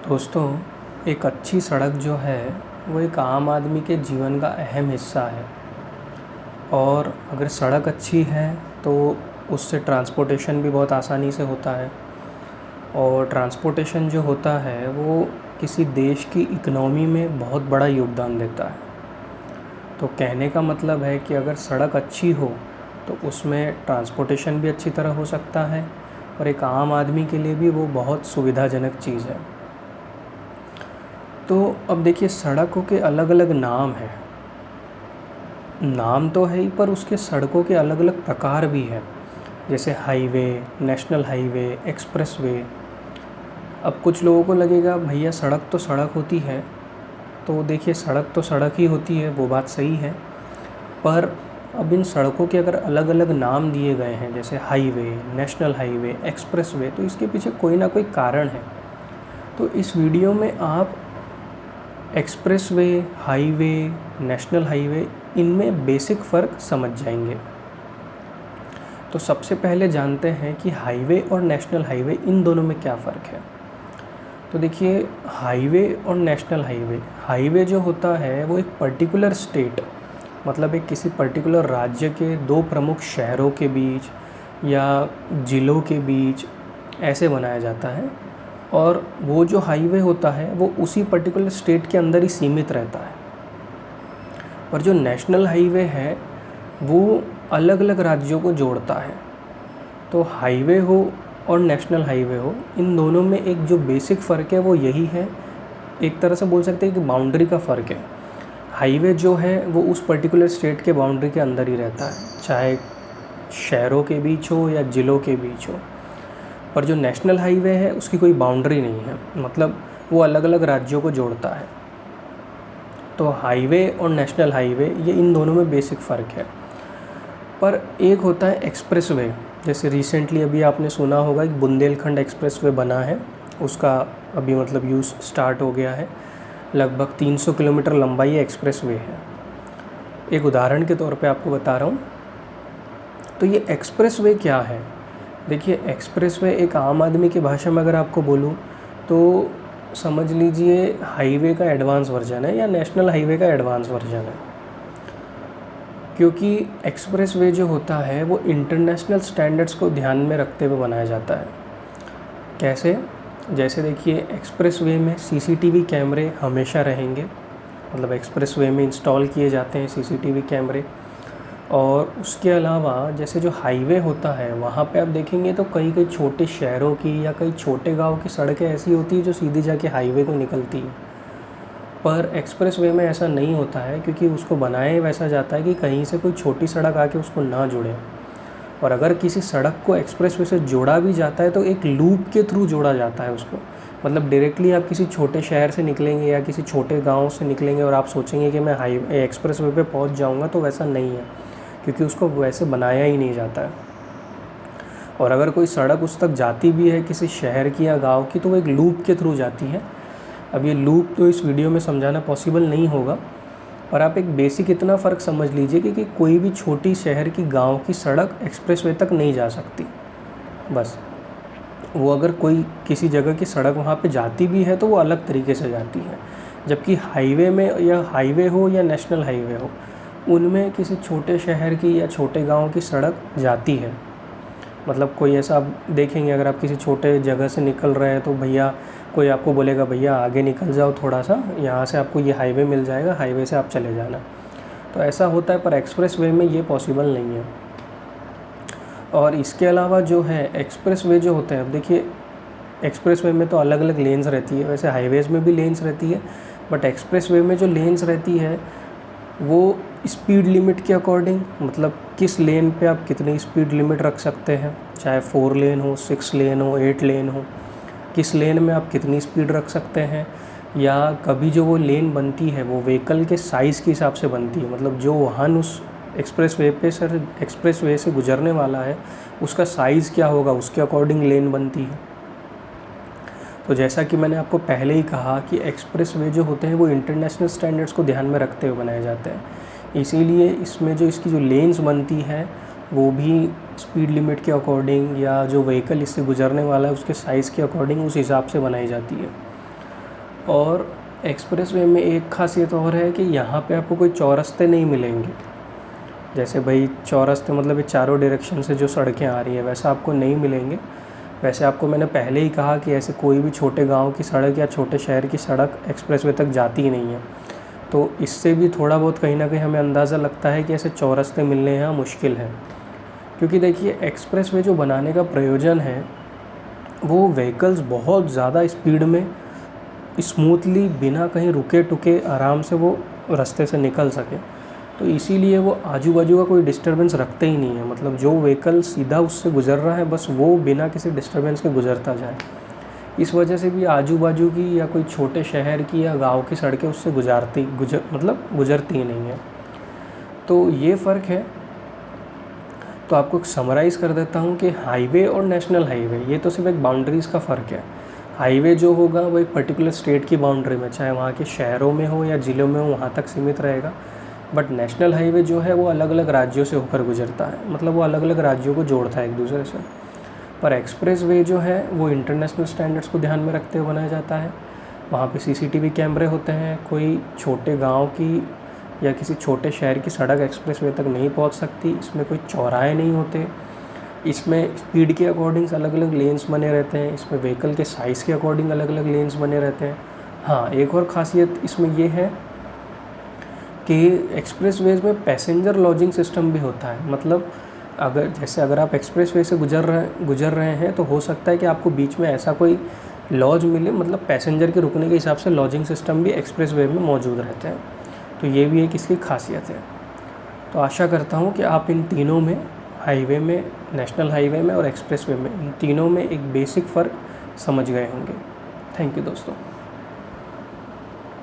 दोस्तों, एक अच्छी सड़क जो है वो एक आम आदमी के जीवन का अहम हिस्सा है। और अगर सड़क अच्छी है तो उससे ट्रांसपोर्टेशन भी बहुत आसानी से होता है। और ट्रांसपोर्टेशन जो होता है वो किसी देश की इकनॉमी में बहुत बड़ा योगदान देता है। तो कहने का मतलब है कि अगर सड़क अच्छी हो तो उसमें ट्रांसपोर्टेशन भी अच्छी तरह हो सकता है और एक आम आदमी के लिए भी वो बहुत सुविधाजनक चीज़ है। तो अब देखिए, सड़कों के अलग अलग नाम हैं। नाम तो है ही, पर उसके सड़कों के अलग अलग प्रकार भी हैं, जैसे हाईवे, नेशनल हाईवे, एक्सप्रेसवे। अब कुछ लोगों को लगेगा भैया सड़क तो सड़क होती है। तो देखिए, सड़क तो सड़क ही होती है, वो बात सही है। पर अब इन सड़कों के अगर अलग अलग नाम दिए गए हैं, जैसे हाईवे, नेशनल हाईवे, एक्सप्रेसवे, तो इसके पीछे कोई ना कोई कारण है। तो इस वीडियो में आप एक्सप्रेसवे, हाईवे, नेशनल हाईवे, इनमें बेसिक फ़र्क समझ जाएंगे। तो सबसे पहले जानते हैं कि हाईवे और नेशनल हाईवे, इन दोनों में क्या फ़र्क है। तो देखिए, हाईवे और नेशनल हाईवे, हाईवे जो होता है वो एक पर्टिकुलर स्टेट, मतलब एक किसी पर्टिकुलर राज्य के दो प्रमुख शहरों के बीच या ज़िलों के बीच ऐसे बनाया जाता है। और वो जो हाईवे होता है वो उसी पर्टिकुलर स्टेट के अंदर ही सीमित रहता है। पर जो नेशनल हाईवे है वो अलग अलग राज्यों को जोड़ता है। तो हाईवे हो और नेशनल हाईवे हो, इन दोनों में एक जो बेसिक फ़र्क है वो यही है। एक तरह से बोल सकते हैं कि बाउंड्री का फ़र्क है। हाईवे जो है वो उस पर्टिकुलर स्टेट के बाउंड्री के अंदर ही रहता है, चाहे शहरों के बीच हो या ज़िलों के बीच हो। पर जो नेशनल हाईवे है उसकी कोई बाउंड्री नहीं है, मतलब वो अलग अलग राज्यों को जोड़ता है। तो हाईवे और नेशनल हाईवे, ये इन दोनों में बेसिक फ़र्क है। पर एक होता है एक्सप्रेसवे। जैसे रिसेंटली अभी आपने सुना होगा कि बुंदेलखंड एक्सप्रेसवे बना है, उसका अभी मतलब यूज़ स्टार्ट हो गया है। लगभग 300 किलोमीटर लंबा ये एक्सप्रेसवे है। एक उदाहरण के तौर पे आपको बता रहा हूँ। तो ये एक्सप्रेसवे क्या है? देखिए, एक्सप्रेसवे एक आम आदमी की भाषा में अगर आपको बोलूँ तो समझ लीजिए हाईवे का एडवांस वर्जन है या नेशनल हाईवे का एडवांस वर्जन है। क्योंकि एक्सप्रेसवे जो होता है वो इंटरनेशनल स्टैंडर्ड्स को ध्यान में रखते हुए बनाया जाता है। कैसे? जैसे देखिए, एक्सप्रेसवे में सीसीटीवी कैमरे हमेशा रहेंगे, मतलब एक्सप्रेसवे में इंस्टॉल किए जाते हैं सीसीटीवी कैमरे। और उसके अलावा जैसे जो हाईवे होता है वहाँ पे आप देखेंगे तो कई कई छोटे शहरों की या कई छोटे गांव की सड़कें ऐसी होती है जो सीधी जाके हाईवे को निकलती है। पर एक्सप्रेसवे में ऐसा नहीं होता है, क्योंकि उसको बनाया वैसा जाता है कि कहीं से कोई छोटी सड़क आके उसको ना जुड़े। और अगर किसी सड़क को एक्सप्रेसवे से जोड़ा भी जाता है तो एक लूप के थ्रू जोड़ा जाता है उसको। मतलब डायरेक्टली आप किसी छोटे शहर से निकलेंगे या किसी छोटे गांव से निकलेंगे और आप सोचेंगे कि मैं हाईवे एक्सप्रेसवे पे पहुंच जाऊंगा, तो वैसा नहीं है, क्योंकि उसको वैसे बनाया ही नहीं जाता है। और अगर कोई सड़क उस तक जाती भी है किसी शहर की या गांव की, तो वो एक लूप के थ्रू जाती है। अब ये लूप तो इस वीडियो में समझाना पॉसिबल नहीं होगा, पर आप एक बेसिक इतना फ़र्क समझ लीजिए कि कोई भी छोटी शहर की, गांव की सड़क एक्सप्रेसवे तक नहीं जा सकती। बस वो अगर कोई किसी जगह की सड़क वहाँ पे जाती भी है तो वो अलग तरीके से जाती है। जबकि हाईवे में, या हाईवे हो या नेशनल हाईवे हो, उनमें किसी छोटे शहर की या छोटे गांव की सड़क जाती है। मतलब कोई ऐसा आप देखेंगे, अगर आप किसी छोटे जगह से निकल रहे हैं तो भैया कोई आपको बोलेगा भैया आगे निकल जाओ थोड़ा सा, यहाँ से आपको ये हाईवे मिल जाएगा, हाईवे से आप चले जाना। तो ऐसा होता है, पर एक्सप्रेसवे में ये पॉसिबल नहीं है। और इसके अलावा जो है एक्सप्रेसवे जो होते हैं, अब देखिए एक्सप्रेसवे में तो अलग अलग लेन्स रहती है, वैसे हाईवेज़ में भी लेन्स रहती है, बट एक्सप्रेसवे में जो लेन्स रहती है वो स्पीड लिमिट के अकॉर्डिंग, मतलब किस लेन पे आप कितनी स्पीड लिमिट रख सकते हैं, चाहे 4 लेन हो, 6 लेन हो, 8 लेन हो, किस लेन में आप कितनी स्पीड रख सकते हैं। या कभी जो वो लेन बनती है वो व्हीकल के साइज़ के हिसाब से बनती है, मतलब जो वाहन उस एक्सप्रेसवे से गुजरने वाला है उसका साइज़ क्या होगा, उसके अकॉर्डिंग लेन बनती है। तो जैसा कि मैंने आपको पहले ही कहा कि एक्सप्रेसवे जो होते हैं वो इंटरनेशनल स्टैंडर्ड्स को ध्यान में रखते हुए बनाए जाते हैं। इसीलिए इसमें जो इसकी जो लेन्स बनती है वो भी स्पीड लिमिट के अकॉर्डिंग, या जो व्हीकल इससे गुजरने वाला है उसके साइज़ के अकॉर्डिंग, उस हिसाब से बनाई जाती है। और एक्सप्रेसवे में एक ख़ासियत और है कि यहाँ पे आपको कोई चौरस्ते नहीं मिलेंगे। जैसे भाई चौरस्ते मतलब ये चारों डायरेक्शन से जो सड़कें आ रही है वैसा आपको नहीं मिलेंगे। वैसे आपको मैंने पहले ही कहा कि ऐसे कोई भी छोटे गांव की सड़क या छोटे शहर की सड़क एक्सप्रेसवे तक जाती ही नहीं है। तो इससे भी थोड़ा बहुत कहीं ना कहीं हमें अंदाज़ा लगता है कि ऐसे चौरस्ते मिलने यहाँ मुश्किल है। क्योंकि देखिए एक्सप्रेसवे जो बनाने का प्रयोजन है वो व्हीकल्स बहुत ज़्यादा स्पीड में स्मूथली बिना कहीं रुके टुके आराम से वो रास्ते से निकल सके। तो इसीलिए वो आजू बाजू का कोई डिस्टर्बेंस रखते ही नहीं है। मतलब जो व्हीकल सीधा उससे गुज़र रहा है बस वो बिना किसी डिस्टर्बेंस के गुज़रता जाए। इस वजह से भी आजू बाजू की या कोई छोटे शहर की या गांव की सड़कें उससे गुज़रती ही नहीं है। तो ये फ़र्क है। तो आपको समराइज़ कर देता हूँ कि हाईवे और नेशनल हाईवे ये तो सिर्फ एक बाउंड्रीज़ का फ़र्क है। हाईवे जो होगा वो एक पर्टिकुलर स्टेट की बाउंड्री में, चाहे वहाँ के शहरों में हो या ज़िलों में हो, वहाँ तक सीमित रहेगा। बट नेशनल हाईवे जो है वो अलग अलग राज्यों से होकर गुजरता है, मतलब वो अलग अलग राज्यों को जोड़ता है एक दूसरे से। पर एक्सप्रेस वे जो है वो इंटरनेशनल स्टैंडर्ड्स को ध्यान में रखते हुए बनाया जाता है। वहाँ पे सीसीटीवी कैमरे होते हैं। कोई छोटे गांव की या किसी छोटे शहर की सड़क एक्सप्रेस वे तक नहीं पहुँच सकती। इसमें कोई चौराहे नहीं होते। इसमें स्पीड के अकॉर्डिंग अलग अलग लेन्स बने रहते हैं। इसमें व्हीकल के साइज़ के अकॉर्डिंग अलग अलग लेन्स बने रहते हैं। हाँ, एक और ख़ासियत इसमें ये है कि एक्सप्रेसवेज में पैसेंजर लॉजिंग सिस्टम भी होता है। मतलब अगर आप एक्सप्रेसवे से गुजर रहे हैं तो हो सकता है कि आपको बीच में ऐसा कोई लॉज मिले, मतलब पैसेंजर के रुकने के हिसाब से लॉजिंग सिस्टम भी एक्सप्रेसवे में मौजूद रहते हैं। तो ये भी एक इसकी खासियत है। तो आशा करता हूँ कि आप इन तीनों में, हाईवे में, नेशनल हाईवे में और एक्सप्रेसवे में, इन तीनों में एक बेसिक फ़र्क समझ गए होंगे। थैंक यू दोस्तों।